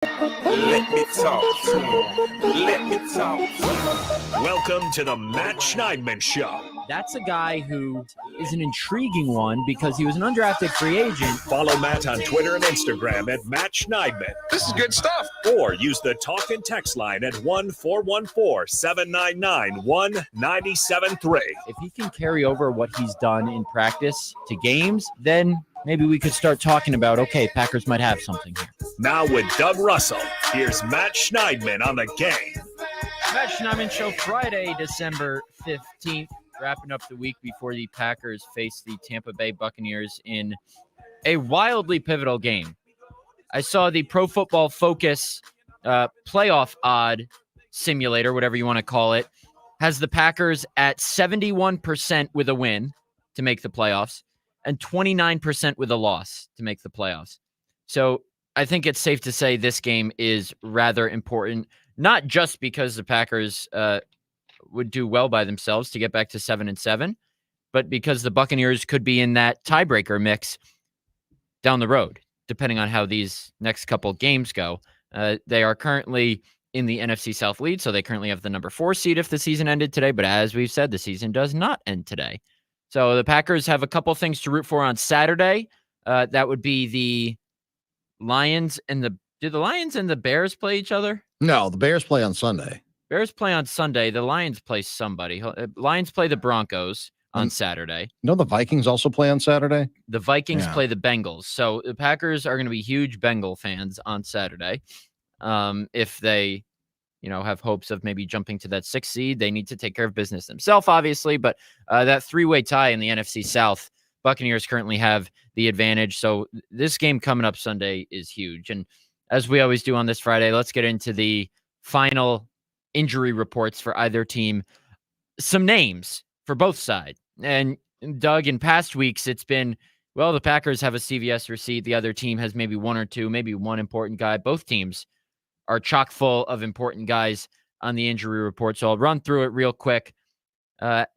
Let me talk to him. Let me talk to him. Welcome to the Matt Schneidman Show. That's a guy who is an intriguing one because he was an undrafted free agent. Follow Matt on Twitter and Instagram at Matt Schneidman. This is good stuff. Or use the talk and text line at 1-414-799-1973. If he can carry over what he's done in practice to games, then maybe we could start talking about, okay, Packers might have something here. Now with Doug Russell, here's Matt Schneidman on the game. Matt Schneidman Show, Friday, December 15th. Wrapping up the week before the Packers face the Tampa Bay Buccaneers in a wildly pivotal game. I saw the Pro Football Focus playoff odd simulator, whatever you want to call it, has the Packers at 71% with a win to make the playoffs and 29% with a loss to make the playoffs. So I think it's safe to say this game is rather important, not just because the Packers would do well by themselves to get back to 7-7, but because the Buccaneers could be in that tiebreaker mix down the road, depending on how these next couple games go. They are currently in the NFC South lead, so they currently have the number 4 seed if the season ended today, but as we've said, the season does not end today. So the Packers have a couple things to root for on Saturday. That would be the Lions and the... Do the Lions and the Bears play each other? No, the Bears play on Sunday. Bears play on Sunday. The Lions play somebody. Lions play the Broncos on Saturday. No, the Vikings also play on Saturday. The Vikings play the Bengals. So the Packers are going to be huge Bengal fans on Saturday. If they, have hopes of maybe jumping to that 6th seed, they need to take care of business themselves, obviously. But that 3-way tie in the NFC South, Buccaneers currently have the advantage. So this game coming up Sunday is huge. And as we always do on this Friday, let's get into the final injury reports for either team. Some names for both sides. And Doug, in past weeks, it's been, well, the Packers have a CVS receipt. The other team has maybe one or two, maybe one important guy. Both teams are chock full of important guys on the injury report. So I'll run through it real quick.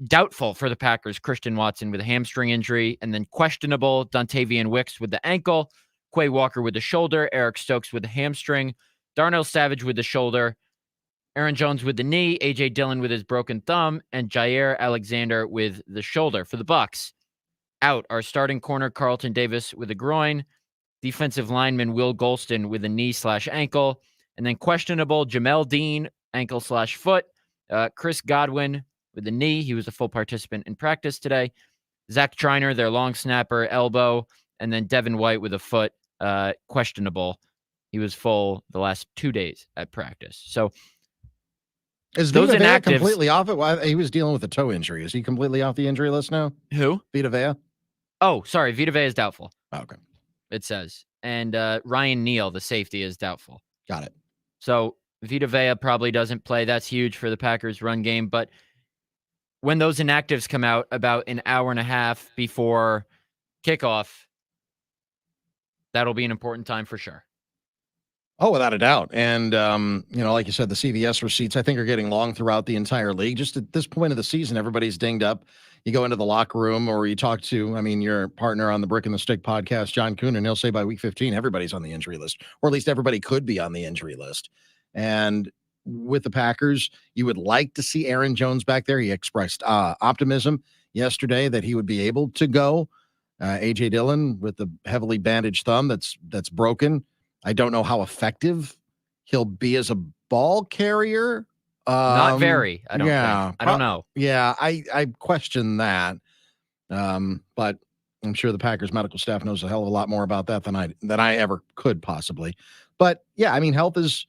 Doubtful for the Packers, Christian Watson with a hamstring injury, and then questionable, Dontavian Wicks with the ankle, Quay Walker with the shoulder, Eric Stokes with the hamstring, Darnell Savage with the shoulder, Aaron Jones with the knee, A.J. Dillon with his broken thumb, and Jair Alexander with the shoulder. For the Bucs, out are starting corner Carlton Davis with a groin, defensive lineman Will Golston with a knee/ankle, and then questionable Jamel Dean, ankle/foot, Chris Godwin with the knee. He was a full participant in practice today. Zach Triner, their long snapper, elbow, and then Devin White with a foot, questionable. He was full the last 2 days at practice. So is those inactives completely off it? Well, he was dealing with a toe injury. Is he completely off the injury list now? Who? Vita Vea? Oh, sorry. Vita Vea is doubtful. Oh, okay. It says. And Ryan Neal, the safety, is doubtful. Got it. So Vita Vea probably doesn't play. That's huge for the Packers run game. But when those inactives come out about an hour and a half before kickoff, that'll be an important time for sure. Oh, without a doubt. And, like you said, the CVS receipts, I think, are getting long throughout the entire league. Just at this point of the season, everybody's dinged up. You go into the locker room or you talk to, your partner on the Brick and the Stick podcast, John Kuhn, and he'll say by week 15, everybody's on the injury list, or at least everybody could be on the injury list. And with the Packers, you would like to see Aaron Jones back there. He expressed optimism yesterday that he would be able to go. A.J. Dillon with the heavily bandaged thumb that's broken. I don't know how effective he'll be as a ball carrier. Not very. I don't think. I don't know. Yeah, I question that. But I'm sure the Packers medical staff knows a hell of a lot more about that than I ever could possibly. But yeah, health is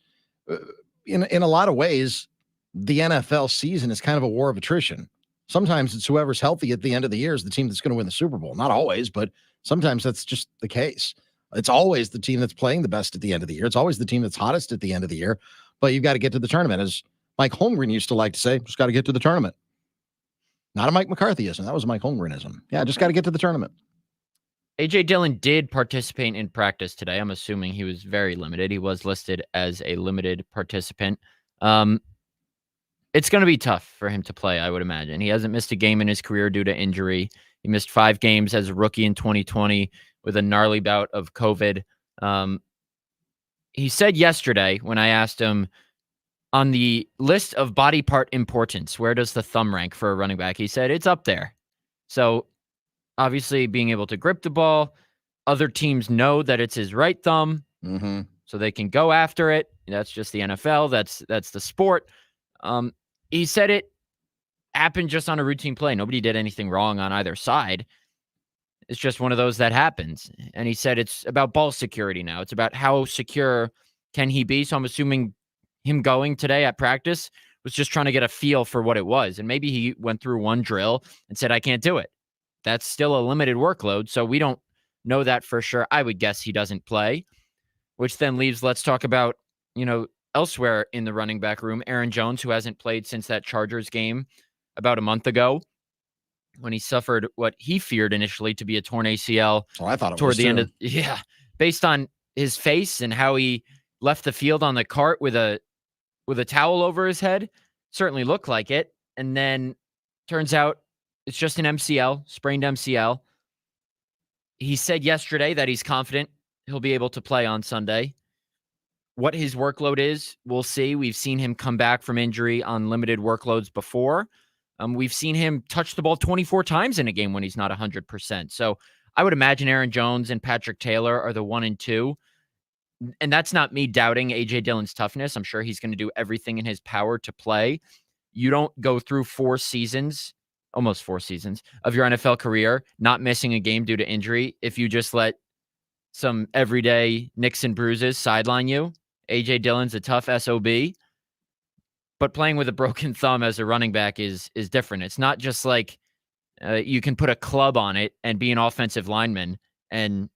in a lot of ways, the NFL season is kind of a war of attrition. Sometimes it's whoever's healthy at the end of the year is the team that's going to win the Super Bowl. Not always, but sometimes that's just the case. It's always the team that's playing the best at the end of the year. It's always the team that's hottest at the end of the year. But you've got to get to the tournament. As Mike Holmgren used to like to say, just got to get to the tournament. Not a Mike McCarthyism. That was a Mike Holmgrenism. Yeah, just got to get to the tournament. A.J. Dillon did participate in practice today. I'm assuming he was very limited. He was listed as a limited participant. It's going to be tough for him to play, I would imagine. He hasn't missed a game in his career due to injury. He missed 5 games as a rookie in 2020 with a gnarly bout of COVID. he said yesterday when I asked him on the list of body part importance, where does the thumb rank for a running back? He said it's up there. So obviously being able to grip the ball, other teams know that it's his right thumb, so they can go after it. That's just the NFL. That's the sport. He said it happened just on a routine play. Nobody did anything wrong on either side. It's just one of those that happens. And he said it's about ball security now. It's about how secure can he be. So I'm assuming him going today at practice was just trying to get a feel for what it was. And maybe he went through one drill and said, I can't do it. That's still a limited workload. So we don't know that for sure. I would guess he doesn't play, which then leaves, let's talk about, elsewhere in the running back room, Aaron Jones, who hasn't played since that Chargers game about a month ago, when he suffered what he feared initially to be a torn ACL. Oh, I thought it toward was the end of based on his face and how he left the field on the cart with a towel over his head, certainly looked like it. And then turns out it's just an MCL, sprained MCL. He said yesterday that he's confident he'll be able to play on Sunday. What his workload is, we'll see. We've seen him come back from injury on limited workloads before. We've seen him touch the ball 24 times in a game when he's not 100%. So I would imagine Aaron Jones and Patrick Taylor are the 1 and 2. And that's not me doubting A.J. Dillon's toughness. I'm sure he's going to do everything in his power to play. You don't go through almost 4 seasons of your NFL career not missing a game due to injury if you just let some everyday nicks and bruises sideline you. A.J. Dillon's a tough SOB. But playing with a broken thumb as a running back is different. It's not just like you can put a club on it and be an offensive lineman and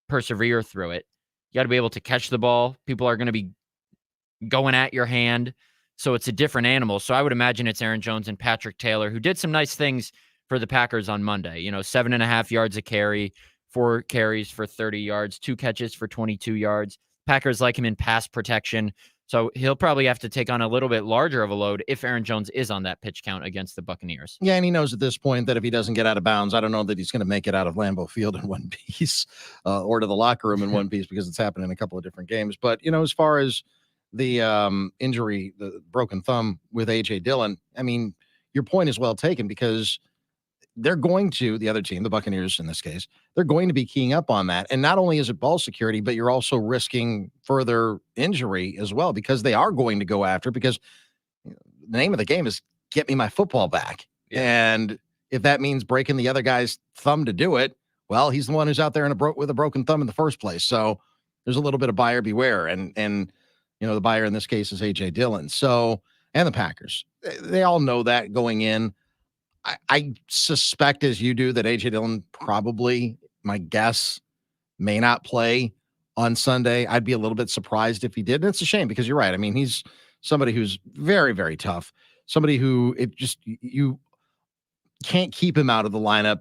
persevere through it. You got to be able to catch the ball. People are going to be going at your hand. So it's a different animal. So I would imagine it's Aaron Jones and Patrick Taylor, who did some nice things for the Packers on Monday. 7.5 yards a carry, 4 carries for 30 yards, 2 catches for 22 yards. Packers like him in pass protection. So he'll probably have to take on a little bit larger of a load if Aaron Jones is on that pitch count against the Buccaneers. Yeah, and he knows at this point that if he doesn't get out of bounds, I don't know that he's going to make it out of Lambeau Field in one piece or to the locker room in one piece, because it's happened in a couple of different games. But, as far as the injury, the broken thumb with A.J. Dillon, I mean, your point is well taken, because they're going to, the other team, the Buccaneers in this case, they're going to be keying up on that. And not only is it ball security, but you're also risking further injury as well, because they are going to go after, because the name of the game is get me my football back. Yeah. And if that means breaking the other guy's thumb to do it, well, he's the one who's out there with a broken thumb in the first place. So there's a little bit of buyer beware. And the buyer in this case is A.J. Dillon. So, and the Packers, they all know that going in. I suspect, as you do, that A.J. Dillon probably, my guess, may not play on Sunday. I'd be a little bit surprised if he did. And it's a shame, because you're right. I mean, he's somebody who's very, very tough. Somebody who you can't keep him out of the lineup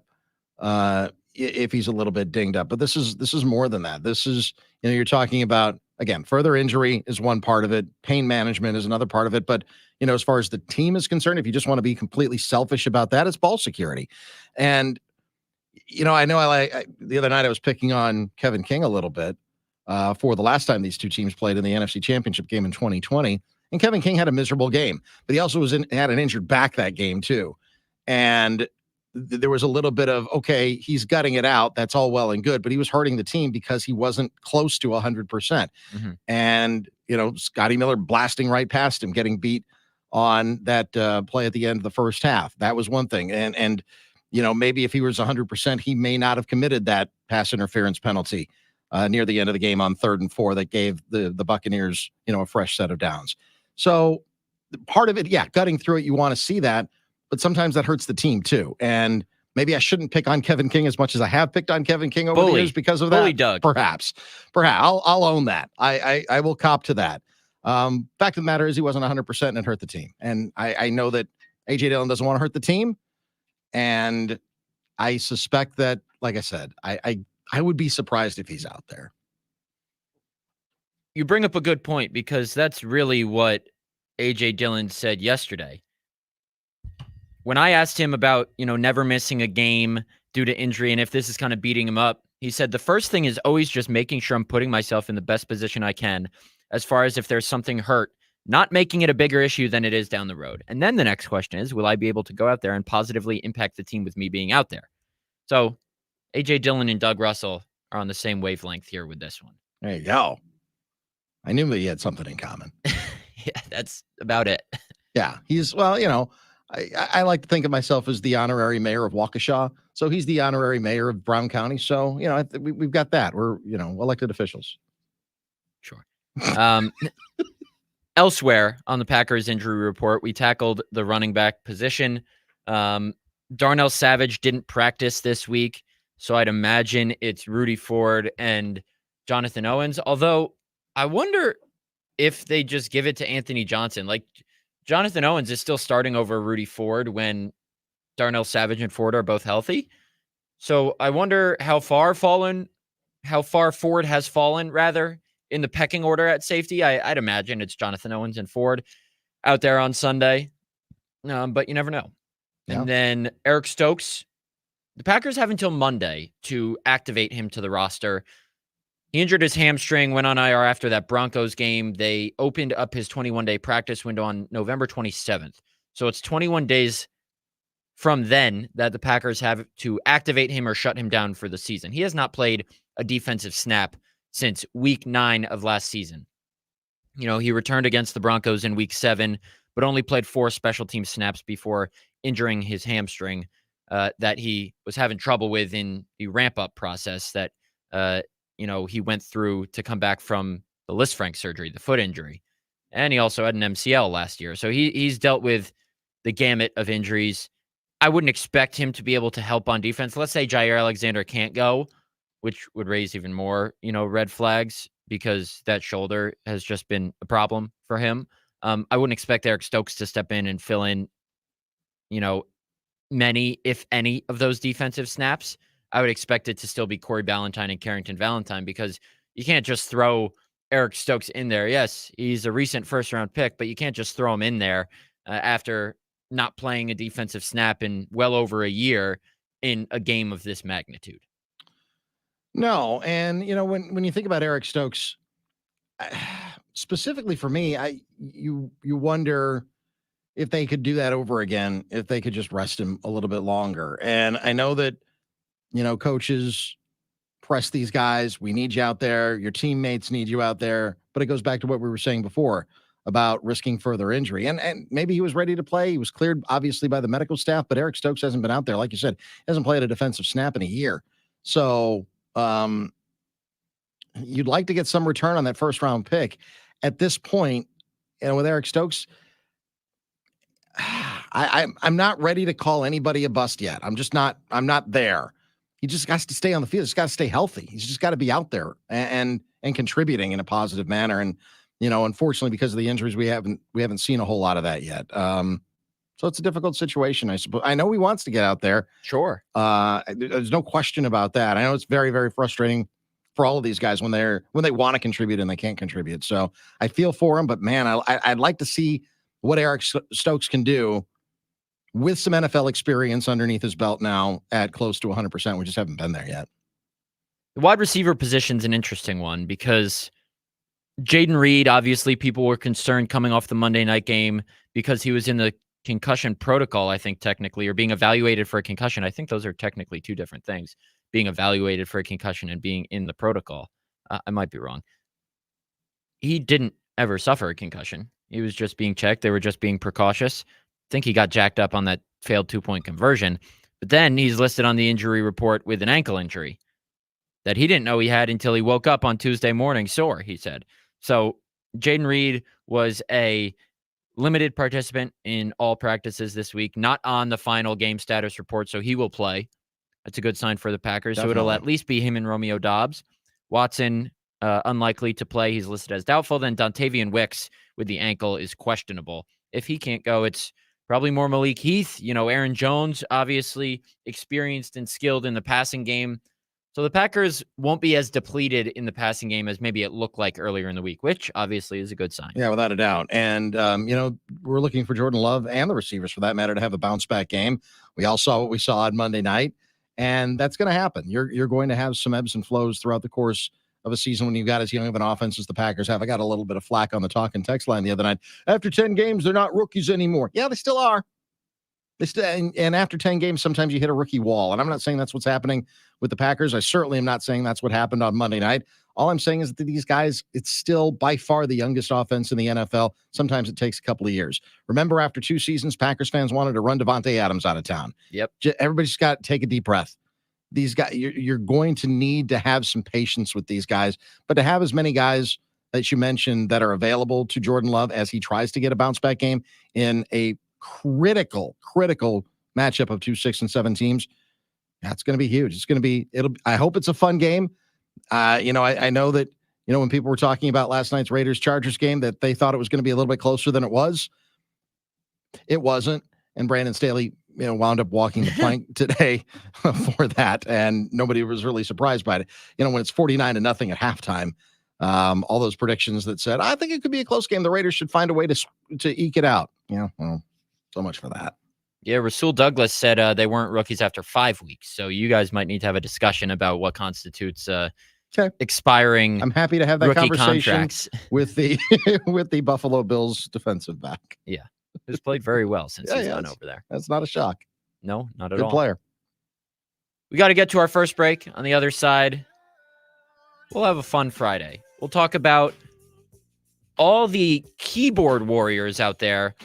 if he's a little bit dinged up. But this is more than that. This is, you're talking about, again, further injury is one part of it. Pain management is another part of it. But, as far as the team is concerned, if you just want to be completely selfish about that, it's ball security. And, I know the other night I was picking on Kevin King a little bit for the last time these two teams played in the NFC Championship game in 2020. And Kevin King had a miserable game, but he also had an injured back that game too. And there was a little bit of, okay, he's gutting it out. That's all well and good, but he was hurting the team because he wasn't close to 100%. Mm-hmm. And, Scotty Miller blasting right past him, getting beat on that play at the end of the first half. That was one thing. And maybe if he was 100%, he may not have committed that pass interference penalty near the end of the game on 3rd and 4 that gave the Buccaneers, a fresh set of downs. So part of it, gutting through it, you want to see that, but sometimes that hurts the team too. And maybe I shouldn't pick on Kevin King as much as I have picked on Kevin King over the years because of that. Bully Doug. Perhaps. I'll own that. I will cop to that. Fact of the matter is he wasn't 100% and it hurt the team. And I know that A.J. Dillon doesn't want to hurt the team. And I suspect that, like I said, I would be surprised if he's out there. You bring up a good point, because that's really what A.J. Dillon said yesterday. When I asked him about, never missing a game due to injury and if this is kind of beating him up, He said, the first thing is always just making sure I'm putting myself in the best position I can as far as if there's something hurt, not making it a bigger issue than it is down the road. And then the next question is, will I be able to go out there and positively impact the team with me being out there? So A.J. Dillon and Doug Russell are on the same wavelength here with this one. There you go. I knew that he had something in common. Yeah, that's about it. Yeah, he's, well, I like to think of myself as the honorary mayor of Waukesha. So he's the honorary mayor of Brown County. So, we've got that. We're, elected officials. Sure. Elsewhere on the Packers injury report, we tackled the running back position. Darnell Savage didn't practice this week, so I'd imagine it's Rudy Ford and Jonathan Owens. Although I wonder if they just give it to Anthony Johnson. Like, Jonathan Owens is still starting over Rudy Ford when Darnell Savage and Ford are both healthy. So I wonder how far Ford has fallen, rather, in the pecking order at safety. I'd imagine it's Jonathan Owens and Ford out there on Sunday, but you never know. Yeah. And then Eric Stokes, the Packers have until Monday to activate him to the roster. He injured his hamstring, went on IR after that Broncos game. They opened up his 21-day practice window on November 27th. So it's 21 days from then that the Packers have to activate him or shut him down for the season. He has not played a defensive snap since week 9 of last season. He returned against the Broncos in week 7, but only played 4 special team snaps before injuring his hamstring that he was having trouble with in the ramp-up process that he went through to come back from the Lisfranc surgery, the foot injury. And he also had an MCL last year. So he's dealt with the gamut of injuries. I wouldn't expect him to be able to help on defense. Let's say Jair Alexander can't go, which would raise even more, red flags because that shoulder has just been a problem for him. I wouldn't expect Eric Stokes to step in and fill in, many, if any, of those defensive snaps. I would expect it to still be Corey Ballantyne and Carrington Valentine because you can't just throw Eric Stokes in there. Yes, he's a recent first-round pick, but you can't just throw him in there after not playing a defensive snap in well over a year in a game of this magnitude. No, and when you think about Eric Stokes, specifically for me, you wonder if they could do that over again, if they could just rest him a little bit longer. And I know that coaches press these guys. We need you out there. Your teammates need you out there. But it goes back to what we were saying before about risking further injury. And maybe he was ready to play. He was cleared, obviously, by the medical staff. But Eric Stokes hasn't been out there. Like you said, hasn't played a defensive snap in a year. So you'd like to get some return on that first-round pick. At this point, with Eric Stokes, I'm not ready to call anybody a bust yet. I'm not there. He just has to stay on the field. He's got to stay healthy. He's just got to be out there and contributing in a positive manner. And, unfortunately, because of the injuries, we haven't seen a whole lot of that yet. So it's a difficult situation, I suppose. I know he wants to get out there. Sure. There's no question about that. I know it's very, very frustrating for all of these guys when they want to contribute and they can't contribute. So I feel for him, but man, I'd like to see what Eric Stokes can do with some NFL experience underneath his belt now at close to 100%. We just haven't been there yet. The wide receiver position's an interesting one because Jaden Reed, obviously people were concerned coming off the Monday night game because he was in the concussion protocol, I think technically, or being evaluated for a concussion. I think those are technically two different things, being evaluated for a concussion and being in the protocol. I might be wrong. He didn't ever suffer a concussion. He was just being checked. They were just being precautious. I think he got jacked up on that failed 2-point conversion. But then he's listed on the injury report with an ankle injury that he didn't know he had until he woke up on Tuesday morning sore, he said. So Jaden Reed was a limited participant in all practices this week, not on the final game status report, so he will play. That's a good sign for the Packers. Definitely. So it'll at least be him and Romeo Doubs. Watson, unlikely to play. He's listed as doubtful. Then Dontavian Wicks with the ankle is questionable. If he can't go, it's probably more Malik Heath. Aaron Jones, obviously experienced and skilled in the passing game. So the Packers won't be as depleted in the passing game as maybe it looked like earlier in the week, which obviously is a good sign. Yeah, without a doubt. And, we're looking for Jordan Love and the receivers, for that matter, to have a bounce-back game. We all saw what we saw on Monday night. And that's going to happen. You're going to have some ebbs and flows throughout the course of a season when you've got as young of an offense as the Packers have. I got a little bit of flack on the talk and text line the other night. After 10 games, they're not rookies anymore. Yeah, they still are. And after 10 games, sometimes you hit a rookie wall. And I'm not saying that's what's happening with the Packers. I certainly am not saying that's what happened on Monday night. All I'm saying is that these guys, it's still by far the youngest offense in the NFL. Sometimes it takes a couple of years. Remember, after 2 seasons, Packers fans wanted to run Devontae Adams out of town. Yep. Everybody's got to take a deep breath. These guys, you're going to need to have some patience with these guys, but to have as many guys that you mentioned that are available to Jordan Love as he tries to get a bounce back game in a critical matchup of 2 6-7 teams, that's going to be huge. It's going to be, I hope it's a fun game. I know that, when people were talking about last night's Raiders Chargers game, that they thought it was going to be a little bit closer than it was. It wasn't. And Brandon Staley, wound up walking the plank today for that. And nobody was really surprised by it. When it's 49-0 at halftime, all those predictions that said, I think it could be a close game. The Raiders should find a way to eke it out. Well, so much for that. Yeah, Rasul Douglas said they weren't rookies after 5 weeks. So you guys might need to have a discussion about what constitutes expiring. I'm happy to have that conversation contracts. with the with the Buffalo Bills defensive back. Yeah, who's played very well since he's gone over there. That's not a shock. No, not at Good all. player. We got to get to our first break. On the other side, we'll have a fun Friday. We'll talk about all the keyboard warriors out there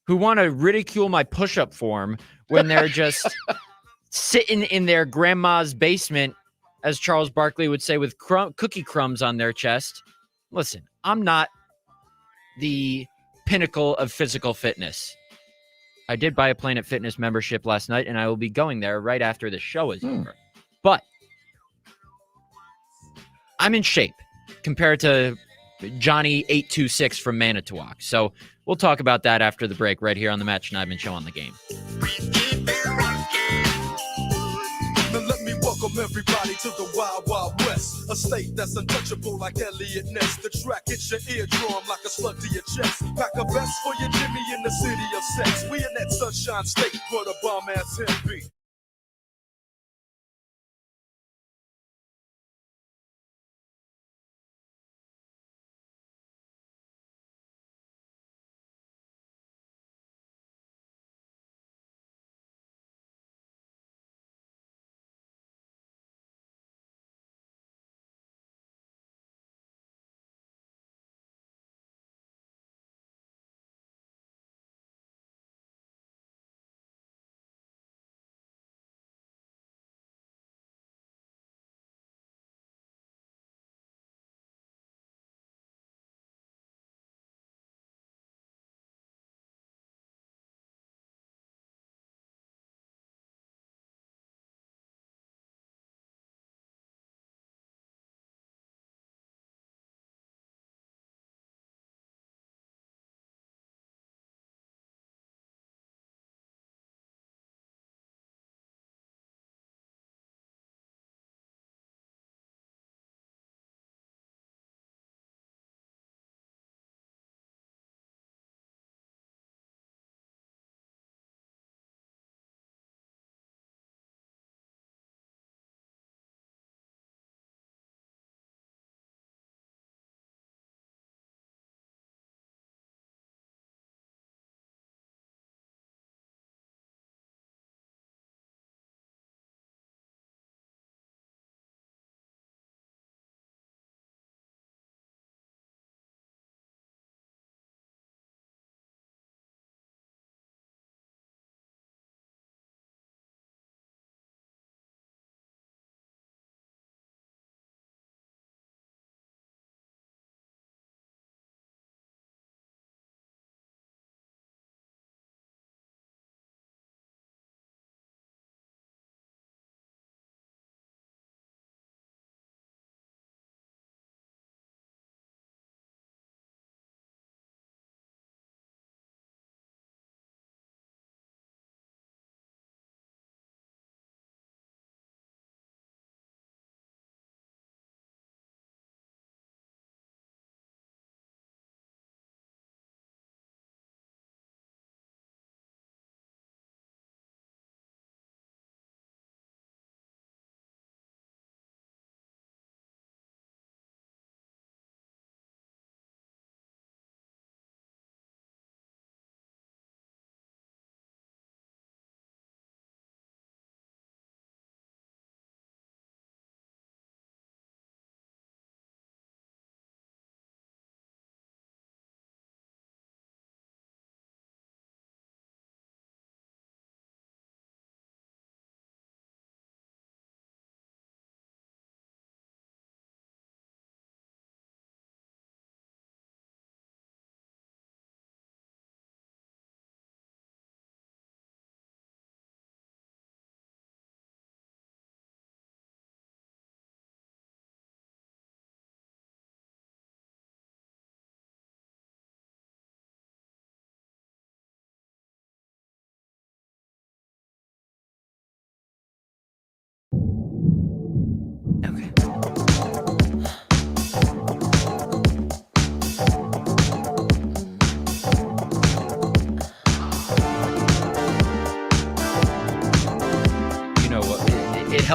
who want to ridicule my push-up form when they're just sitting in their grandma's basement, as Charles Barkley would say, with cookie crumbs on their chest. Listen, I'm not the pinnacle of physical fitness. I did buy a Planet Fitness membership last night, and I will be going there right after the show is over. But I'm in shape compared to Johnny 826 from Manitowoc. So we'll talk about that after the break right here on the Matt Schneidman Show on the Game. Now let me welcome everybody to the Wild Wild West, a state that's untouchable like Elliot Ness. The track hits your eardrum like a slug to your chest. Pack a vest for your Jimmy in the city of sex. We in that sunshine state where the bomb ass him be.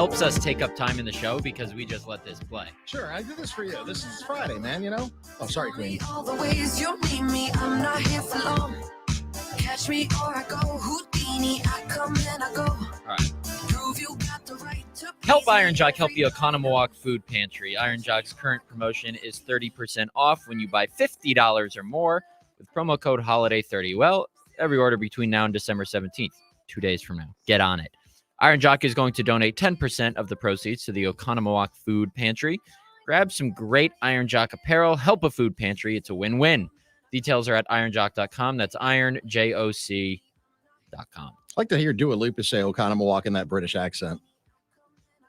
helps us take up time in the show because we just let this play. Sure, I do this for you. This is Friday, man, you know? Oh, sorry, Queen. All the ways you need me, I'm not here for long. Catch me or I go, Houdini, I come and I go. All right. Prove you got the right to Help Iron Jock help you Oconomowoc Food Pantry. Iron Jock's current promotion is 30% off when you buy $50 or more with promo code HOLIDAY30. Well, every order between now and December 17th, 2 days from now. Get on it. Iron Jock is going to donate 10% of the proceeds to the Oconomowoc Food Pantry. Grab some great Iron Jock apparel. Help a food pantry. It's a win-win. Details are at ironjock.com. That's ironjoc.com. I like to hear Dua Lipa say Oconomowoc in that British accent.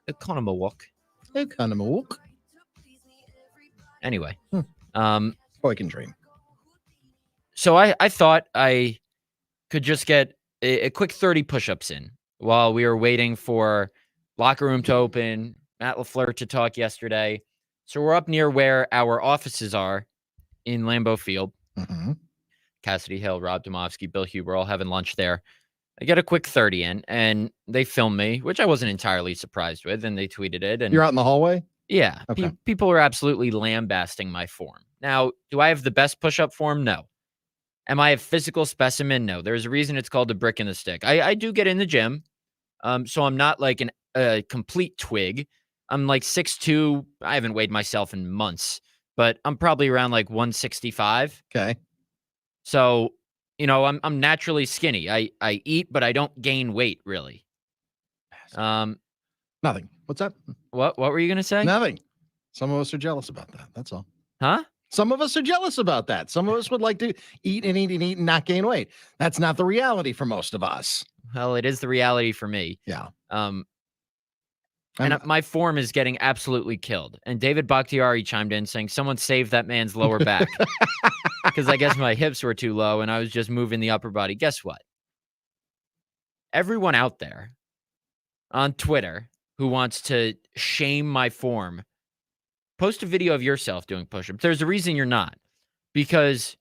Oconomowoc. Oconomowoc. Anyway. Boy can dream. So I thought I could just get a quick 30 push-ups in while we were waiting for locker room to open, Matt LaFleur to talk yesterday. So we're up near where our offices are in Lambeau Field. Mm-hmm. Cassidy Hill, Rob Domofsky, Bill Huber, all having lunch there. I get a quick 30 in, and they film me, which I wasn't entirely surprised with, and they tweeted it. And you're out in the hallway? Yeah. Okay. People are absolutely lambasting my form. Now, do I have the best push-up form? No. Am I a physical specimen? No. There's a reason it's called a brick in the stick. I do get in the gym, so I'm not like a complete twig. I'm like 6'2". I haven't weighed myself in months, but I'm probably around like 165. Okay. So, you know, I'm naturally skinny. I eat, but I don't gain weight really. Nothing. What's that? What were you gonna say? Nothing. Some of us are jealous about that. That's all. Huh? Some of us are jealous about that. Some of us would like to eat and eat and eat and not gain weight. That's not the reality for most of us. Well, it is the reality for me. Yeah. And my form is getting absolutely killed. And David Bakhtiari chimed in saying, someone saved that man's lower back. Because I guess my hips were too low and I was just moving the upper body. Guess what? Everyone out there on Twitter who wants to shame my form, post a video of yourself doing push-ups. There's a reason you're not. Because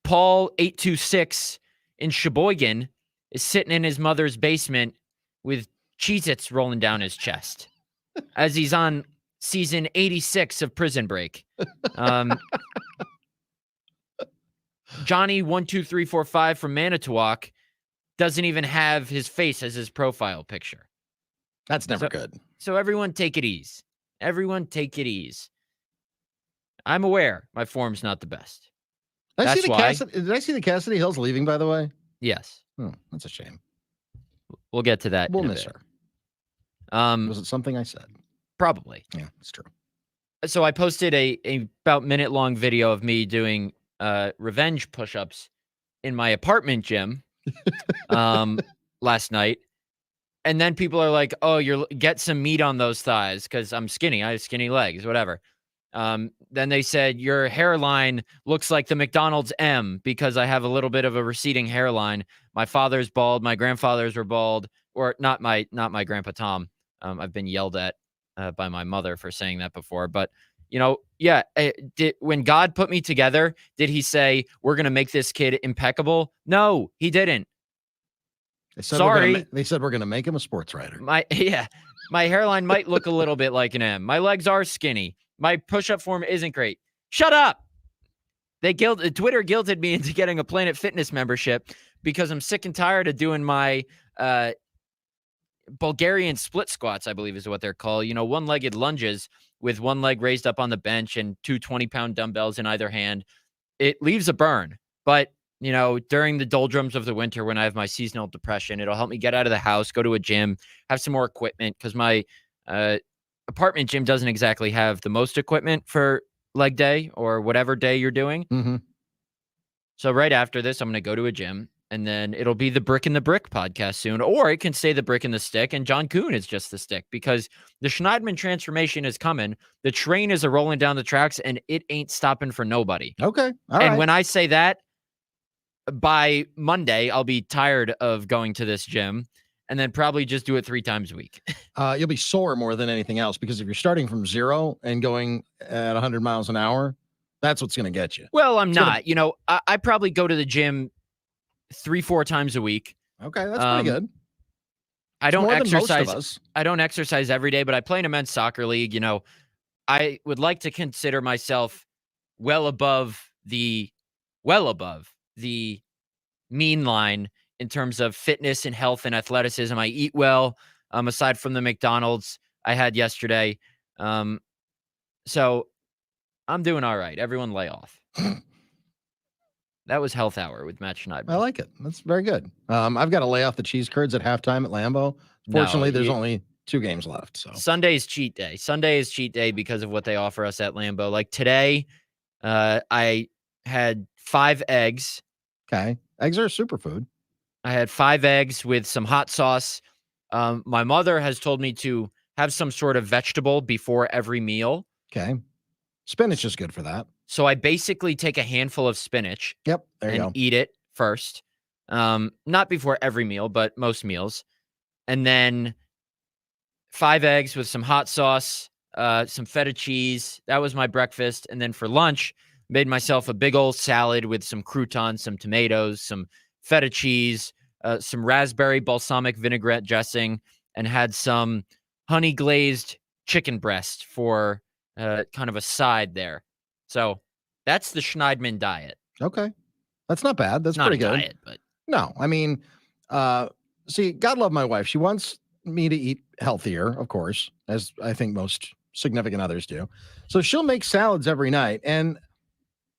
Paul 826 in Sheboygan is sitting in his mother's basement with Cheez-Its rolling down his chest as he's on season 86 of Prison Break. Johnny 12345 from Manitowoc doesn't even have his face as his profile picture. That's never good. So everyone take it easy. Everyone take it easy. I'm aware my form's not the best. Did I That's see the Cassidy Hills leaving, by the way? Yes. That's a shame. We'll get to that. We'll in a miss bit. her. Was it something I said? Probably. Yeah, it's true. So I posted a about minute-long video of me doing revenge push-ups in my apartment gym last night. And then people are like, oh, get some meat on those thighs because I'm skinny. I have skinny legs, whatever. Then they said, your hairline looks like the McDonald's M because I have a little bit of a receding hairline. My father's bald. My grandfathers were bald. Or not my grandpa Tom. I've been yelled at by my mother for saying that before. But, you know, yeah. When God put me together, did he say, we're going to make this kid impeccable? No, he didn't. Sorry. They said we're going to make him a sports writer. My hairline might look a little bit like an M. My legs are skinny. My push-up form isn't great. Shut up. Twitter guilted me into getting a Planet Fitness membership because I'm sick and tired of doing my Bulgarian split squats, I believe is what they're called. You know, one-legged lunges with one leg raised up on the bench and two 20-pound dumbbells in either hand. It leaves a burn, but you know, during the doldrums of the winter when I have my seasonal depression, it'll help me get out of the house, go to a gym, have some more equipment because my apartment gym doesn't exactly have the most equipment for leg day or whatever day you're doing. Mm-hmm. So right after this, I'm going to go to a gym and then it'll be the Brick and the Brick podcast soon, or it can say the Brick and the Stick and John Kuhn is just the stick because the Schneidman transformation is coming. The train is rolling down the tracks and it ain't stopping for nobody. Okay. All right. When I say that, by Monday, I'll be tired of going to this gym and then probably just do it 3 times a week. You'll be sore more than anything else because if you're starting from 0 and going at 100 miles an hour, that's what's going to get you. Well, I'm not. You know, I probably go to the gym 3-4 times a week. Okay, that's pretty good. I It's don't more than most of exercise. us. I don't exercise every day, but I play in a men's soccer league. I would like to consider myself well above the mean line in terms of fitness and health and athleticism. I eat well, aside from the McDonald's I had yesterday. So I'm doing all right. Everyone lay off. That was Health Hour with Matt I Schneidman. like it. That's very good. I've got to lay off the cheese curds at halftime at Lambeau. Fortunately, there's only 2 games left. So Sunday's cheat day. Sunday is cheat day because of what they offer us at Lambeau. Like today, I had 5 eggs. okay, eggs are a superfood. I had 5 eggs with some hot sauce. My mother has told me to have some sort of vegetable before every meal. Okay, spinach is good for that. So I basically take a handful of spinach. Yep, there you and go. eat it first. Not before every meal, but most meals. And then 5 eggs with some hot sauce, some feta cheese. That was my breakfast. And then for lunch, made myself a big old salad with some croutons, some tomatoes, some feta cheese, some raspberry balsamic vinaigrette dressing, and had some honey glazed chicken breast for kind of a side there. So that's the Schneidman diet. Okay, that's not bad. That's Not pretty a good. diet, but No, I mean, see, God love my wife. She wants me to eat healthier, of course, as I think most significant others do. So she'll make salads every night. And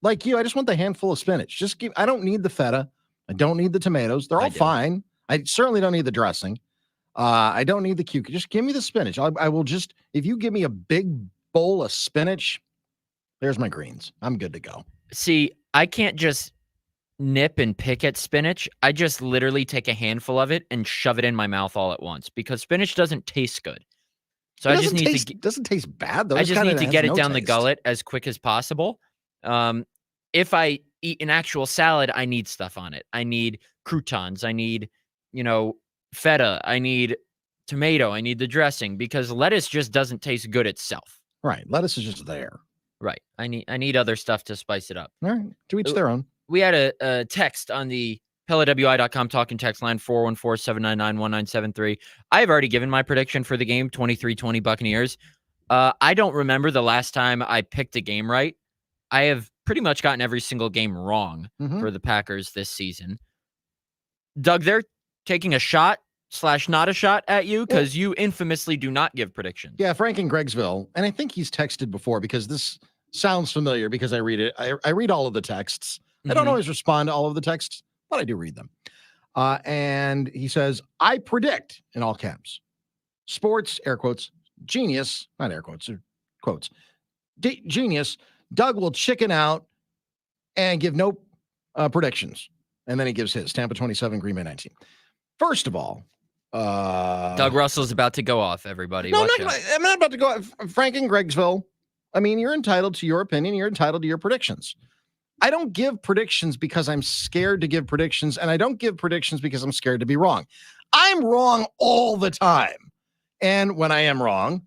like you, I just want the handful of spinach. I don't need the feta. I don't need the tomatoes. They're I all do. fine. I certainly don't need the dressing. I don't need the cucumber. Just give me the spinach. I will just, if you give me a big bowl of spinach, there's my greens. I'm good to go. see, I can't just nip and pick at spinach. I just literally take a handful of it and shove it in my mouth all at once because spinach doesn't taste good. So I just need to doesn't taste bad though. I just need to get it down the taste. gullet as quick as possible. If I eat an actual salad, I need stuff on it. I need croutons. I need, feta. I need tomato. I need the dressing because lettuce just doesn't taste good itself. Right. Lettuce is just there. Right. I need other stuff to spice it up. All right. To each their own. We had a text on the PellaWI.com talking text line 414-799-1973. I've already given my prediction for the game, 23-20 Buccaneers. I don't remember the last time I picked a game right. I have pretty much gotten every single game wrong for the Packers this season. Doug, they're taking a shot / not a shot at you because you infamously do not give predictions. Yeah, Frank in Greggsville. And I think he's texted before because this sounds familiar because I read it. I read all of the texts. I don't always respond to all of the texts, but I do read them. And he says, I predict, in all caps, sports, air quotes, genius, not air quotes, or quotes, genius, Doug will chicken out and give no predictions. And then he gives his, Tampa 27, Green Bay 19. First of all, Doug Russell's about to go off, everybody. No, Watch I'm not about to go off. Frank in Greggsville. I mean, you're entitled to your opinion. You're entitled to your predictions. I don't give predictions because I'm scared to give predictions, and I don't give predictions because I'm scared to be wrong. I'm wrong all the time. And when I am wrong,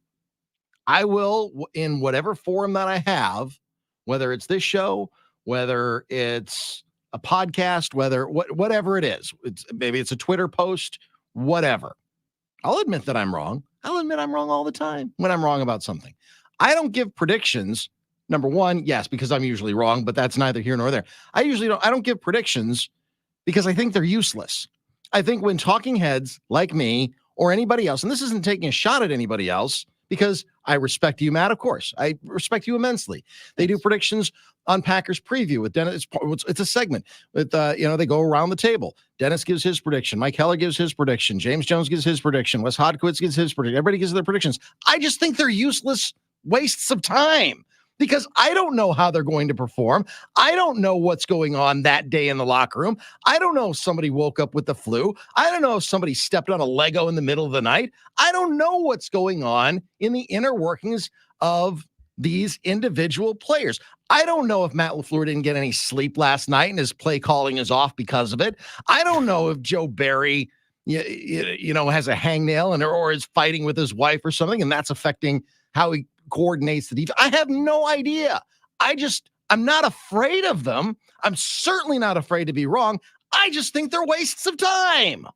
I will, in whatever forum that I have, whether it's this show, whether it's a podcast, whatever it is, maybe it's a Twitter post, whatever. I'll admit that I'm wrong. I'll admit I'm wrong all the time when I'm wrong about something. I don't give predictions. Number one, yes, because I'm usually wrong, but that's neither here nor there. I don't give predictions because I think they're useless. I think when talking heads like me or anybody else, and this isn't taking a shot at anybody else because I respect you, Matt, of course. I respect you immensely. They do predictions on Packers Preview with Dennis. It's a segment with, they go around the table. Dennis gives his prediction. Mike Heller gives his prediction. James Jones gives his prediction. Wes Hodkowitz gives his prediction. Everybody gives their predictions. I just think they're useless wastes of time because I don't know how they're going to perform. I don't know what's going on that day in the locker room. I don't know if somebody woke up with the flu. I don't know if somebody stepped on a Lego in the middle of the night. I don't know what's going on in the inner workings of these individual players. I don't know if Matt LaFleur didn't get any sleep last night and his play calling is off because of it. I don't know if Joe Barry, has a hangnail or is fighting with his wife or something, and that's affecting how he coordinates the defense. I have no idea. I'm not afraid of them. I'm certainly not afraid to be wrong. I just think they're wastes of time.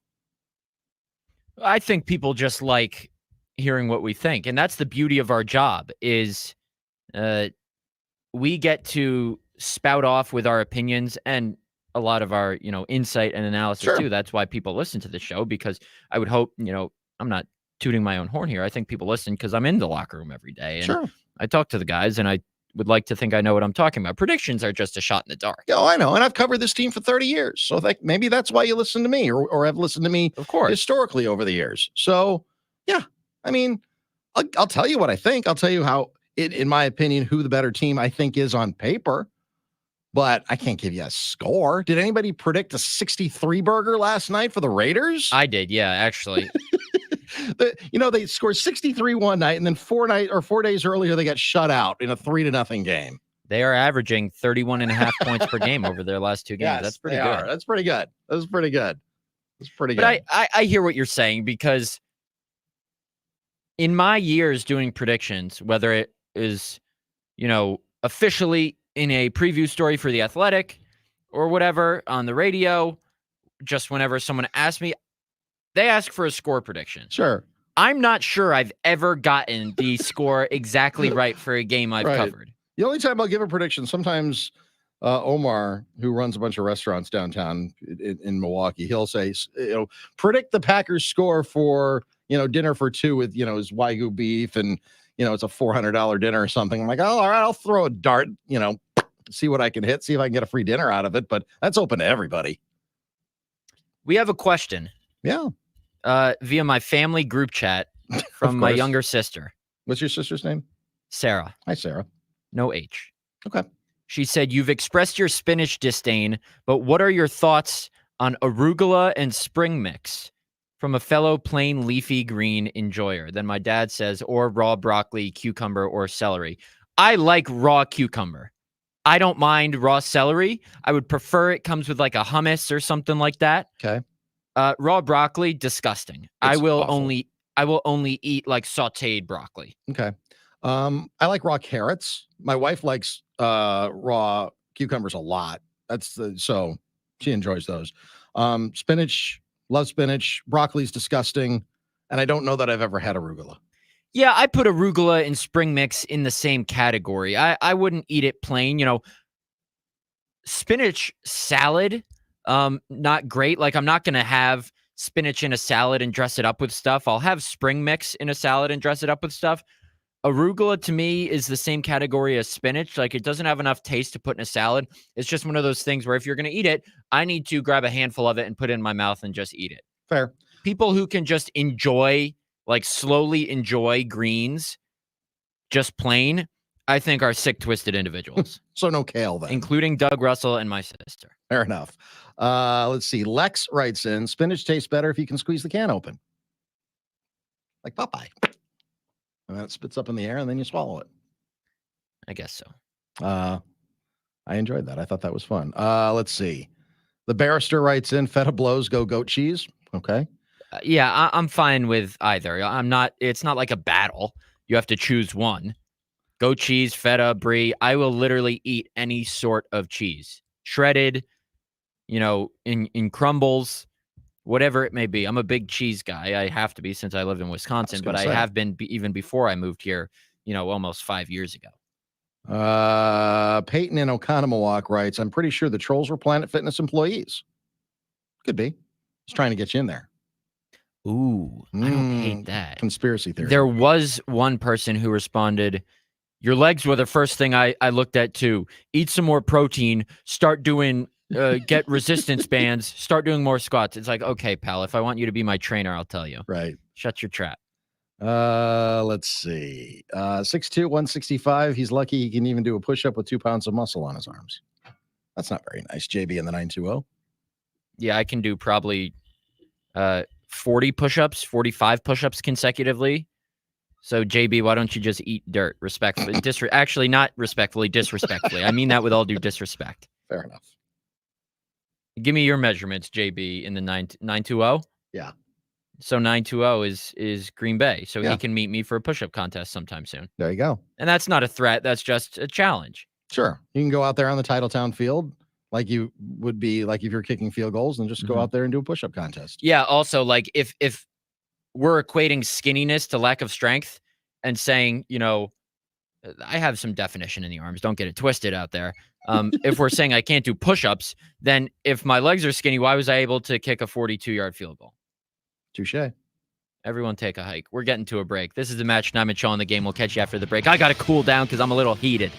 I think people just like hearing what we think, and that's the beauty of our job is we get to spout off with our opinions and a lot of our, insight and analysis Sure. too. That's why people listen to the show, because I would hope, I'm not tooting my own horn here. I think people listen because I'm in the locker room every day and Sure. I talk to the guys and I would like to think I know what I'm talking about. Predictions are just a shot in the dark. Yeah, I know. And I've covered this team for 30 years. So maybe that's why you listen to me or have listened to me Of course. historically over the years. So, yeah, I mean, I'll tell you what I think. I'll tell you how, in my opinion, who the better team I think is on paper. But I can't give you a score. Did anybody predict a 63 burger last night for the Raiders? I did, yeah, actually. They scored 63 one night, and then 4 days earlier, they got shut out in a 3-0 game. They are averaging 31.5 points per game over their last 2 games. Yes, That's pretty they good. are. That's pretty good. That's pretty good. That's pretty good. But I hear what you're saying, because in my years doing predictions, whether it is, officially in a preview story for The Athletic or whatever on the radio, just whenever someone asks me, they ask for a score prediction. Sure. I'm not sure I've ever gotten the score exactly right for a game I've covered. The only time I'll give a prediction, sometimes Omar, who runs a bunch of restaurants downtown in Milwaukee, he'll say, predict the Packers score for, dinner for two with, his Wagyu beef and, it's a $400 dinner or something. I'm like, oh, all right, I'll throw a dart, see what I can hit, see if I can get a free dinner out of it. But that's open to everybody. We have a question. Yeah. Via my family group chat from my younger sister. What's your sister's name? Sarah. Hi, Sarah. No H. Okay. She said, you've expressed your spinach disdain, but what are your thoughts on arugula and spring mix? From a fellow plain leafy green enjoyer. Then my dad says, or raw broccoli, cucumber, or celery. I like raw cucumber. I don't mind raw celery. I would prefer it comes with like a hummus or something like that. Okay. Raw broccoli, disgusting. I will only eat like sauteed broccoli. Okay. I like raw carrots. My wife likes raw cucumbers a lot. So she enjoys those. Spinach. Love spinach. Broccoli's disgusting. And I don't know that I've ever had arugula. Yeah, I put arugula and spring mix in the same category. I wouldn't eat it plain. Spinach salad, not great. Like, I'm not going to have spinach in a salad and dress it up with stuff. I'll have spring mix in a salad and dress it up with stuff. Arugula to me is the same category as spinach. Like, it doesn't have enough taste to put in a salad. It's just one of those things where if you're going to eat it, I need to grab a handful of it and put it in my mouth and just eat it. Fair. People who can just slowly enjoy greens, just plain, I think are sick, twisted individuals. So no kale then. Including Doug Russell and my sister. Fair enough. Let's see. Lex writes in, spinach tastes better if you can squeeze the can open. Like Popeye. And then it spits up in the air, and then you swallow it. I guess so. I enjoyed that. I thought that was fun. Let's see. The barrister writes in, feta blows, go goat cheese. Okay. Yeah, I'm fine with either. It's not like a battle. You have to choose one. Goat cheese, feta, brie. I will literally eat any sort of cheese. Shredded, in crumbles, whatever it may be. I'm a big cheese guy. I have to be since I lived in Wisconsin, but I have been even before I moved here, almost 5 years ago. Peyton in Oconomowoc writes, I'm pretty sure the trolls were Planet Fitness employees. Could be. Just trying to get you in there. Ooh, I don't hate that. Conspiracy theory. There was one person who responded, your legs were the first thing I looked at too. Eat some more protein, start doing, get resistance bands, start doing more squats. It's like, okay, pal, if I want you to be my trainer, I'll tell you. Right. Shut your trap. Let's see. 6'2", 165. He's lucky he can even do a push-up with 2 pounds of muscle on his arms. That's not very nice. JB in the 920. Yeah, I can do probably 40 push-ups, 45 push-ups consecutively. So, JB, why don't you just eat dirt respectfully? Actually, not respectfully, disrespectfully. I mean that with all due disrespect. Fair enough. Give me your measurements, JB, in the 920. Yeah. So 920 is Green Bay. So Yeah. he can meet me for a push-up contest sometime soon. There you go. And that's not a threat. That's just a challenge. Sure. You can go out there on the Titletown field like you would be like if you're kicking field goals and just go out there and do a push-up contest. Yeah. Also, like if we're equating skinniness to lack of strength and saying, I have some definition in the arms. Don't get it twisted out there. If we're saying I can't do push-ups, then if my legs are skinny, why was I able to kick a 42-yard field goal? Touche. Everyone take a hike. We're getting to a break. This is the Matt Schneidman Show on the Game. We'll catch you after the break. I got to cool down because I'm a little heated.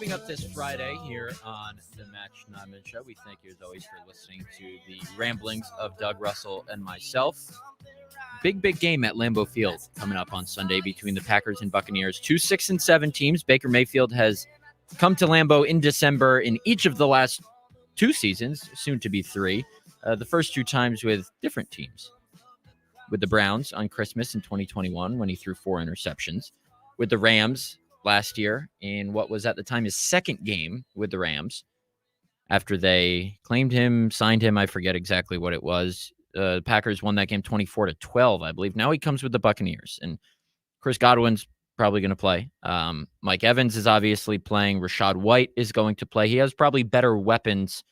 Wrapping up this Friday here on the Matt Schneidman Show. We thank you as always for listening to the ramblings of Doug Russell and myself. Big game at Lambeau Field coming up on Sunday between the Packers and Buccaneers. 2 6-7 teams. Baker Mayfield has come to Lambeau in December in each of the last 2 seasons, soon to be 3. The first 2 times with different teams. With the Browns on Christmas in 2021 when he threw 4 interceptions. With the Rams last year in what was at the time his second game with the Rams after they claimed him, signed him. I forget exactly what it was. The Packers won that game 24-12, I believe. Now he comes with the Buccaneers, and Chris Godwin's probably going to play. Mike Evans is obviously playing. Rashad White is going to play. He has probably better weapons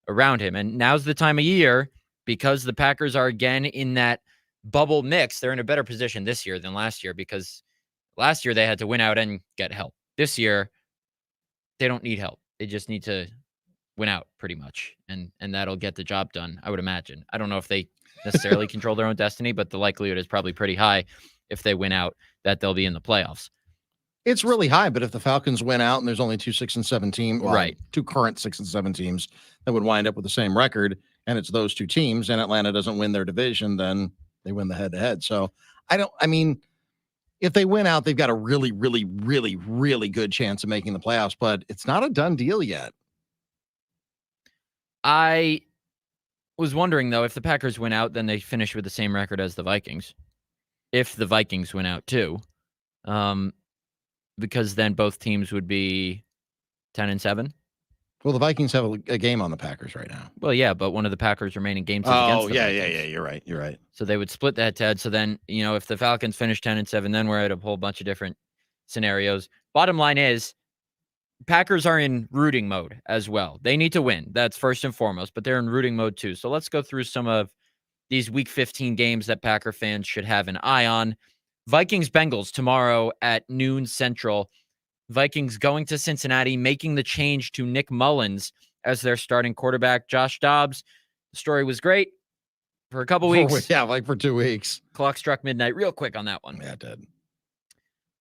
around him. And now's the time of year because the Packers are again in that bubble mix. They're in a better position this year than last year because last year they had to win out and get help. This year, they don't need help. They just need to win out pretty much. And that'll get the job done, I would imagine. I don't know if they necessarily control their own destiny, but the likelihood is probably pretty high if they win out that they'll be in the playoffs. It's really high, but if the Falcons win out and there's only 2 6-7 teams, right, 2 current 6-7 teams that would wind up with the same record, and it's those 2 teams, and Atlanta doesn't win their division, then they win the head-to-head. So if they win out, they've got a really, really, really, really good chance of making the playoffs, but it's not a done deal yet. I was wondering, though, if the Packers win out, then they finish with the same record as the Vikings. If the Vikings win out, too. Because then both teams would be 10-7. Well, the Vikings have a game on the Packers right now. Well, yeah, but one of the Packers' remaining games is against the Vikings. Yeah. You're right. So they would split the head-to-head. So then, if the Falcons finish 10-7, then we're at a whole bunch of different scenarios. Bottom line is, Packers are in rooting mode as well. They need to win. That's first and foremost, but they're in rooting mode too. So let's go through some of these Week 15 games that Packer fans should have an eye on. Vikings-Bengals tomorrow at noon Central. Vikings going to Cincinnati, making the change to Nick Mullins as their starting quarterback. Josh Dobbs, the story was great for a couple weeks. Yeah, like for 2 weeks. Clock struck midnight real quick on that one. Yeah, it did.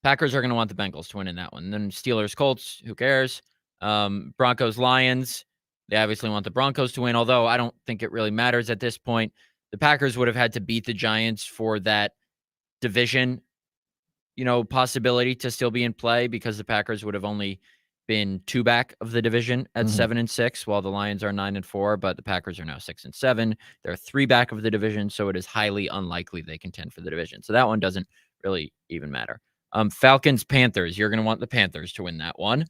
Packers are going to want the Bengals to win in that one. Then Steelers-Colts, who cares? Broncos-Lions, they obviously want the Broncos to win, although I don't think it really matters at this point. The Packers would have had to beat the Giants for that division, possibility to still be in play because the Packers would have only been 2 back of the division at 7-6, while the Lions are 9-4, but the Packers are now 6-7. They're 3 back of the division, so it is highly unlikely they contend for the division. So that one doesn't really even matter. Falcons, Panthers. You're going to want the Panthers to win that one.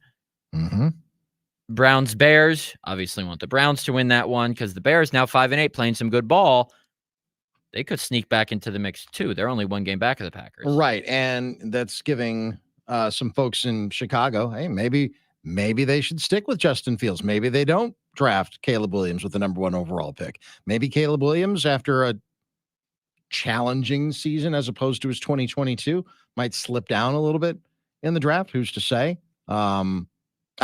Browns, Bears. Obviously want the Browns to win that one because the Bears now 5-8 playing some good ball. They could sneak back into the mix too. They're only 1 game back of the Packers. Right. And that's giving some folks in Chicago, hey, maybe they should stick with Justin Fields. Maybe they don't draft Caleb Williams with the number 1 overall pick. Maybe Caleb Williams, after a challenging season as opposed to his 2022, might slip down a little bit in the draft. Who's to say? I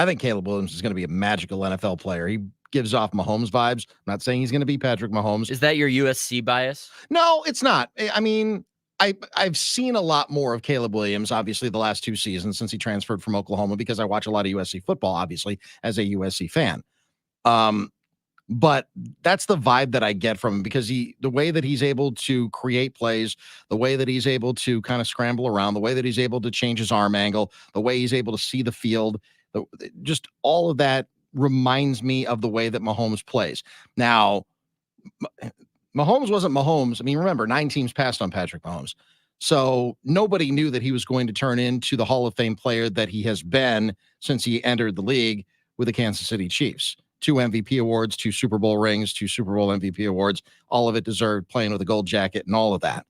think Caleb Williams is going to be a magical NFL player. He gives off Mahomes vibes. I'm not saying he's going to be Patrick Mahomes. Is that your USC bias? No, it's not. I mean, I've seen a lot more of Caleb Williams, obviously, the last 2 seasons since he transferred from Oklahoma, because I watch a lot of USC football, obviously, as a USC fan. But that's the vibe that I get from him, because the way that he's able to create plays, the way that he's able to kind of scramble around, the way that he's able to change his arm angle, the way he's able to see the field, just all of that reminds me of the way that Mahomes plays. Now, Mahomes wasn't Mahomes. I mean, remember, 9 teams passed on Patrick Mahomes. So nobody knew that he was going to turn into the Hall of Fame player that he has been since he entered the league with the Kansas City Chiefs. 2 MVP awards, 2 Super Bowl rings, 2 Super Bowl MVP awards, all of it deserved, playing with a gold jacket and all of that.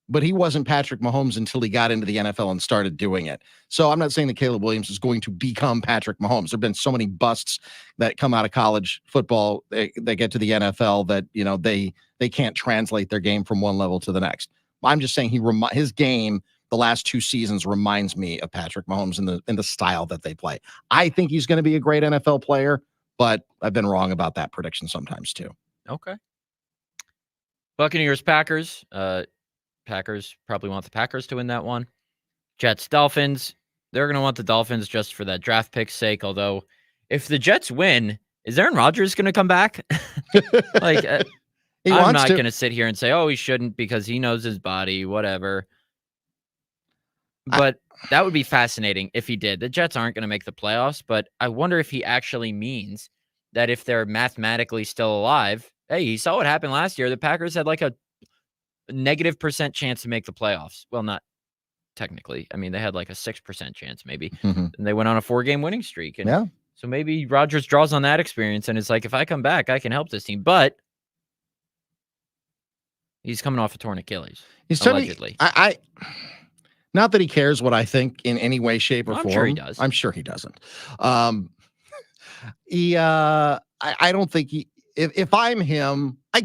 But he wasn't Patrick Mahomes until he got into the NFL and started doing it. So I'm not saying that Caleb Williams is going to become Patrick Mahomes. There have been so many busts that come out of college football that get to the NFL that, they can't translate their game from one level to the next. I'm just saying his game the last 2 seasons reminds me of Patrick Mahomes in the style that they play. I think he's going to be a great NFL player, but I've been wrong about that prediction sometimes too. Okay. Buccaneers, Packers. Packers probably want the Packers to win that one. Jets, Dolphins. they're going to want the Dolphins just for that draft pick's sake. Although, if the Jets win, is Aaron Rodgers going to come back? Like, He I'm wants not to. going to sit here and say, oh, he shouldn't because he knows his body, whatever. But that would be fascinating if he did. The Jets aren't going to make the playoffs, but I wonder if he actually means that if they're mathematically still alive, hey, you saw what happened last year. The Packers had like a -% chance to make the playoffs. Well, not technically. I mean, they had like a 6% chance maybe. Mhm. And they went on a 4-game winning streak. And Yeah. so maybe Rodgers draws on that experience and it's like, if I come back, I can help this team. But he's coming off a torn Achilles. He's allegedly. I not that he cares what I think in any way, shape, or I'm form. sure he does. I'm sure he doesn't. I don't think he. If I'm him, I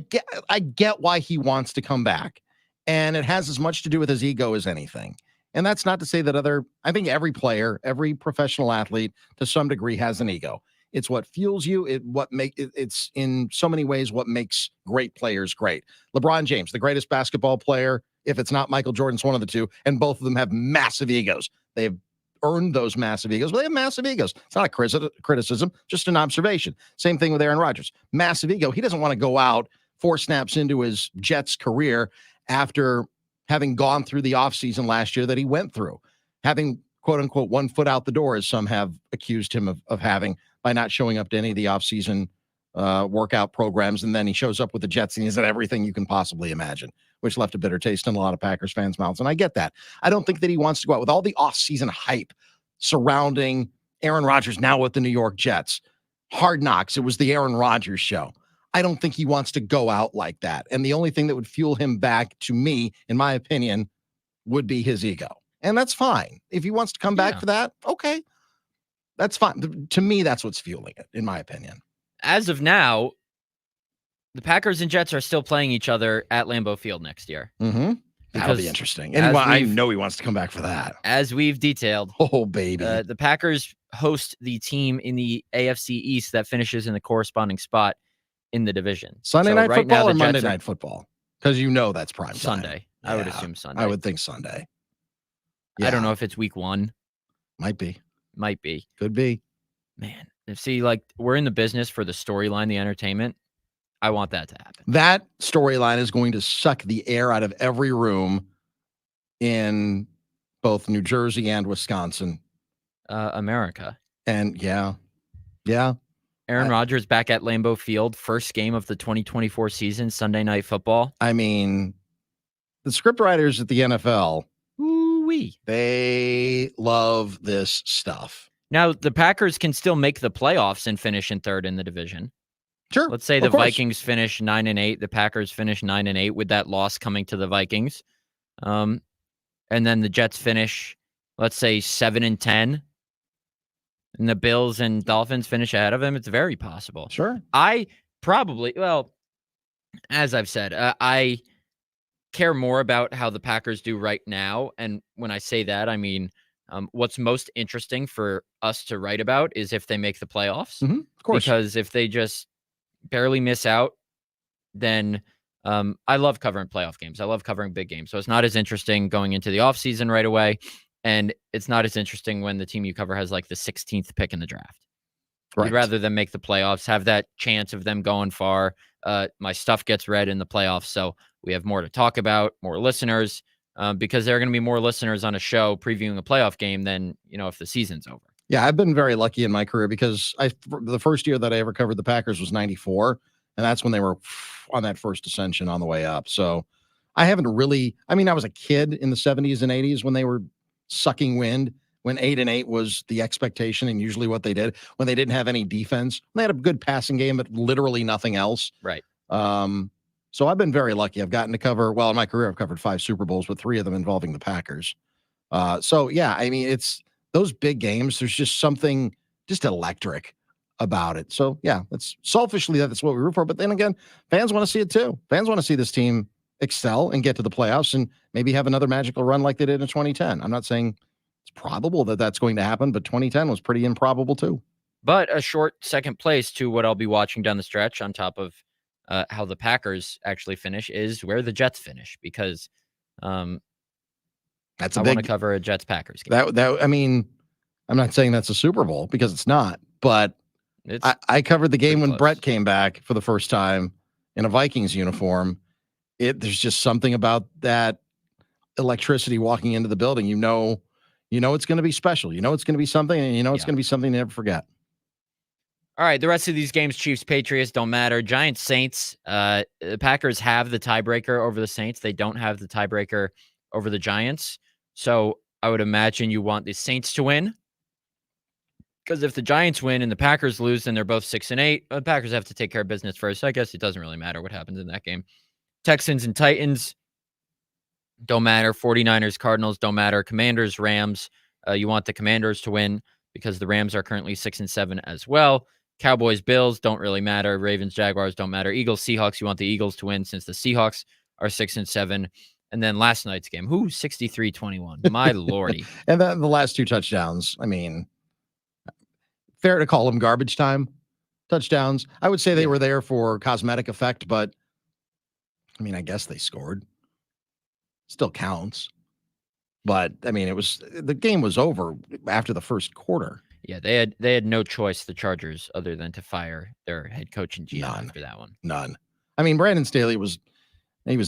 get why he wants to come back, and it has as much to do with his ego as anything. And that's not to say that I think every player, every professional athlete, to some degree, has an ego. It's what fuels you. It's in so many ways what makes great players great. LeBron James, the greatest basketball player, if it's not Michael Jordan, it's one of the two, and both of them have massive egos. They've earned those massive egos, but they have massive egos. It's not a criticism, just an observation. Same thing with Aaron Rodgers. Massive ego. He doesn't want to go out 4 snaps into his Jets career after having gone through the offseason last year that he went through, having, quote unquote, 1 foot out the door, as some have accused him of having, by not showing up to any of the offseason workout programs. And then he shows up with the Jets and he's at everything you can possibly imagine, which left a bitter taste in a lot of Packers fans' mouths. And I get that. I don't think that he wants to go out with all the offseason hype surrounding Aaron Rodgers now with the New York Jets. Hard Knocks, it was the Aaron Rodgers show. I don't think he wants to go out like that. And the only thing that would fuel him back, to me, in my opinion, would be his ego. And that's fine. If he wants to come back for that, okay. That's fine. To me, that's what's fueling it, in my opinion. As of now, the Packers and Jets are still playing each other at Lambeau Field next year. Mm-hmm. That'll be interesting. And I know he wants to come back for that. As we've detailed. Oh, baby. The Packers host the team in the AFC East that finishes in the corresponding spot in the division. Sunday night football or Monday night football? Because that's prime time. Sunday. Yeah, I would assume Sunday. I would think Sunday. Yeah. I don't know if it's week 1. Might be. Could be. Man. See, like, we're in the business for the storyline, the entertainment. I want that to happen. That storyline is going to suck the air out of every room in both New Jersey and Wisconsin. America. And yeah. Aaron Rodgers back at Lambeau Field, first game of the 2024 season, Sunday Night Football. I mean, the scriptwriters at the NFL, ooh-wee, they love this stuff. Now, the Packers can still make the playoffs and finish in 3rd in the division. Sure. Let's say the Vikings finish 9-8, the Packers finish 9-8 with that loss coming to the Vikings. And then the Jets finish, let's say, 7-10. And the Bills and Dolphins finish ahead of them. It's very possible. Sure. I probably, as I've said, I care more about how the Packers do right now. And when I say that, I mean, what's most interesting for us to write about is if they make the playoffs. Mm-hmm. Of course. Because if they just barely miss out, then I love covering playoff games. I love covering big games. So it's not as interesting going into the offseason right away. And it's not as interesting when the team you cover has like the 16th pick in the draft. Right. You'd rather them make the playoffs, have that chance of them going far. My stuff gets read in the playoffs. So we have more to talk about, more listeners, because there are going to be more listeners on a show previewing a playoff game than, if the season's over. Yeah, I've been very lucky in my career because the first year that I ever covered the Packers was 94. And that's when they were on that first ascension on the way up. So I haven't really, I was a kid in the 70s and 80s when they were sucking wind, when 8-8 was the expectation and usually what they did, when they didn't have any defense. They had a good passing game, but literally nothing else. Right. So I've been very lucky. I've gotten to cover, in my career, I've covered 5 Super Bowls, with 3 of them involving the Packers. It's those big games. There's just something just electric about it. So yeah, that's what we root for. But then again, fans want to see it too. Fans want to see this team excel and get to the playoffs and maybe have another magical run like they did in 2010. I'm not saying it's probable that that's going to happen, but 2010 was pretty improbable too. But a short second place to what I'll be watching down the stretch on top of how the Packers actually finish is where the Jets finish, because I want to cover a Jets-Packers game. I'm not saying that's a Super Bowl because it's not, but It's I covered the game pretty when close. Brett came back for the first time in a Vikings uniform. There's just something about that electricity walking into the building. You know it's going to be special. You know it's going to be something, and you know it's Yeah. going to be something to never forget. All right, the rest of these games, Chiefs, Patriots, don't matter. Giants, Saints. The Packers have the tiebreaker over the Saints. They don't have the tiebreaker over the Giants. So I would imagine you want the Saints to win. Because if the Giants win and the Packers lose, then they're both 6-8. The Packers have to take care of business first. So I guess it doesn't really matter what happens in that game. Texans and Titans don't matter. 49ers, Cardinals don't matter. Commanders, Rams. You want the Commanders to win because the Rams are currently 6-7 as well. Cowboys, Bills don't really matter. Ravens, Jaguars don't matter. Eagles, Seahawks. You want the Eagles to win since the Seahawks are 6-7. And then last night's game, 63-21. My lordy. And then the last two touchdowns. I mean, fair to call them garbage time touchdowns. I would say they were there for cosmetic effect, but I mean, I guess they scored. Still counts. But I mean, the game was over after the first quarter. Yeah, they had no choice, the Chargers, other than to fire their head coach and GM after that one. None. I mean, Brandon Staley was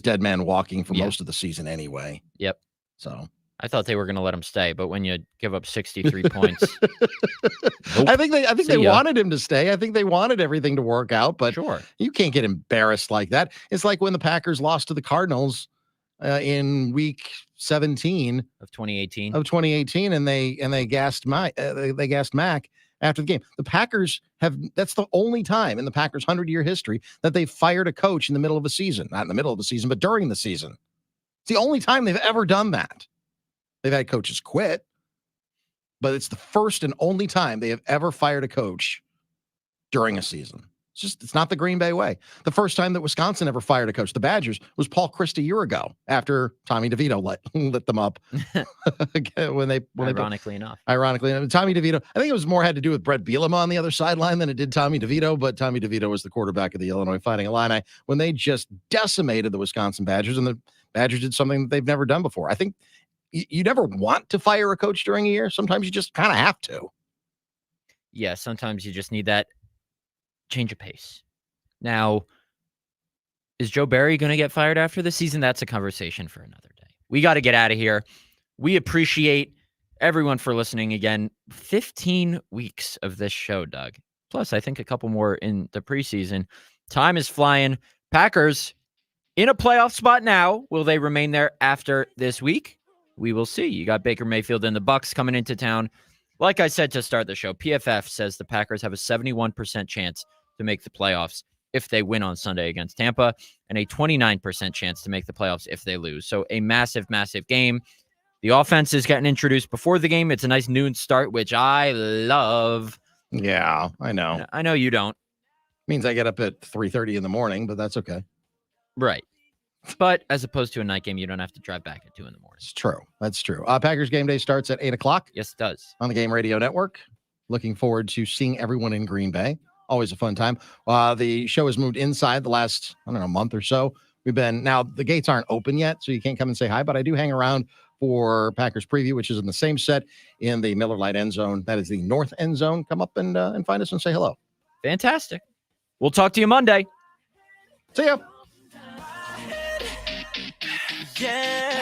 dead man walking for most of the season anyway. Yep. So I thought they were going to let him stay, but when you give up 63 points, nope. I think they wanted him to stay. I think they wanted everything to work out, but sure, you can't get embarrassed like that. It's like when the Packers lost to the Cardinals in week 17 of 2018. And they gassed Mac after the game. The Packers that's the only time in the Packers 100-year history that they fired a coach in the middle of a season. Not in the middle of the season, but during the season. It's the only time they've ever done that. They've had coaches quit, but it's the first and only time they have ever fired a coach during a season. It's not the Green Bay way. The first time that Wisconsin ever fired a coach, the Badgers, was Paul Christ a year ago after Tommy DeVito lit them up. Ironically enough, Tommy DeVito, I think it was more had to do with Brett Bielema on the other sideline than it did Tommy DeVito, but Tommy DeVito was the quarterback of the Illinois Fighting Illini when they just decimated the Wisconsin Badgers, and the Badgers did something that they've never done before. I think you never want to fire a coach during a year. Sometimes you just kind of have to. Yeah, sometimes you just need that change of pace. Now, is Joe Barry going to get fired after the season? That's a conversation for another day. We got to get out of here. We appreciate everyone for listening again. 15 weeks of this show, Doug. Plus, I think a couple more in the preseason. Time is flying. Packers in a playoff spot now. Will they remain there after this week? We will see. You got Baker Mayfield and the Bucs coming into town. Like I said to start the show, PFF says the Packers have a 71% chance to make the playoffs if they win on Sunday against Tampa, and a 29% chance to make the playoffs if they lose. So a massive, massive game. The offense is getting introduced before the game. It's a nice noon start, which I love. Yeah, I know. I know you don't. Means I get up at 3:30 in the morning, but that's okay. Right. But as opposed to a night game, you don't have to drive back at 2 a.m. It's true. That's true. Packers game day starts at 8 o'clock. Yes, it does. On the Game Radio Network. Looking forward to seeing everyone in Green Bay. Always a fun time. The show has moved inside the last, month or so. Now the gates aren't open yet, so you can't come and say hi, but I do hang around for Packers preview, which is in the same set in the Miller Lite end zone. That is the north end zone. Come up and find us and say hello. Fantastic. We'll talk to you Monday. See ya. Yeah.